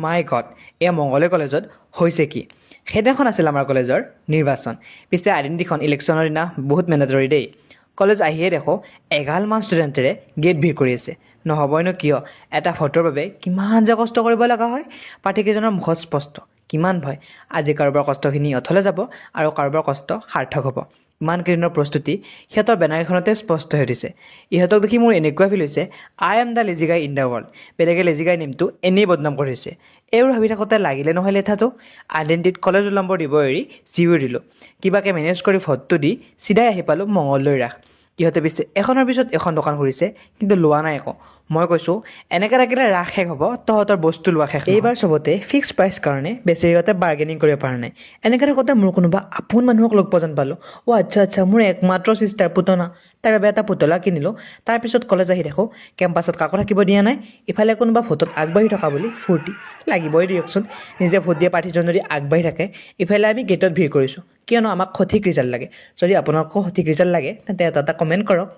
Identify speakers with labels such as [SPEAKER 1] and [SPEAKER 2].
[SPEAKER 1] মাই god, এয়া মংগলদৈ কলেজত হৈছে কি? সেইদিনাখন আছিল আমাৰ কলেজৰ নিৰ্বাচন। পিছে আইডেণ্টিটিখন ইলেকশ্যনৰ দিনা বহুত মেণ্ডেটৰী দেই। কলেজ আহিয়ে দেখোঁ এগালমান ষ্টুডেণ্টেৰে গেট ভিৰ কৰি আছে। নহ'বইনো কিয়, এটা ভোটৰ বাবে কিমান যে কষ্ট কৰিব লগা হয়। প্ৰাৰ্থীকেইজনৰ মুখত স্পষ্ট কিমান ভয়। আজি কাৰোবাৰ কষ্টখিনি অথলে যাব আৰু কাৰোবাৰ কষ্ট সাৰ্থক হ'ব। ইমানকেইদিনৰ প্ৰস্তুতি সিহঁতৰ বেনাৰখনতে স্পষ্ট হৈ উঠিছে। ইহঁতক দেখি মোৰ এনেকুৱা ফিল হৈছে, আই এম দ্য লেজি গাই ইন দ্য ৱৰ্ল্ড। বেলেগে লেজি গাই নেমটো এনেই বদনাম কৰিছে। এইবোৰ ভাবি থাকোঁতে লাগিলে নহয় লেঠাটো। আইডেণ্টিটিত কলেজ ৰোল নম্বৰ দিব এৰি জিও দিলোঁ। কিবাকৈ মেনেজ কৰি ভোটটো দি চিধাই আহি পালোঁ মংগলদৈ ৰাস। ইহঁতে পিছে এখনৰ পিছত এখন দোকান খুলিছে, কিন্তু লোৱা নাই একো। মই কৈছোঁ এনেকৈ থাকিলে ৰাস শেষ হ'ব, তহঁতৰ বস্তু লোৱা শেষ। এইবাৰ চবতে ফিক্স প্ৰাইচ কাৰণে বেচেৰীহঁতে বাৰ্গেনিং কৰিব পৰা নাই। এনেকৈ থাকোঁতে মোৰ কোনোবা আপোন মানুহক লগ পোৱা যেন পালোঁ। আচ্ছা, মোৰ একমাত্ৰ চিষ্টাৰ পুতনা, তাৰ বাবে এটা পুতলা কিনিলোঁ। তাৰপিছত কলেজ আহি দেখোঁ কেম্পাছত কাকো থাকিব দিয়া নাই। ইফালে কোনোবা ভোটত আগবাঢ়ি থকা বুলি ফূৰ্তি লাগিবই দিয়কচোন। নিজে ভোট দিয়া প্ৰাৰ্থীজন যদি আগবাঢ়ি থাকে, ইফালে আমি গেটত ভিৰ কৰিছোঁ, কিয়নো আমাক সঠিক ৰিজাল্ট লাগে। যদি আপোনালোকক সঠিক ৰিজাল্ট লাগে তেন্তে এটা কমেণ্ট কৰক।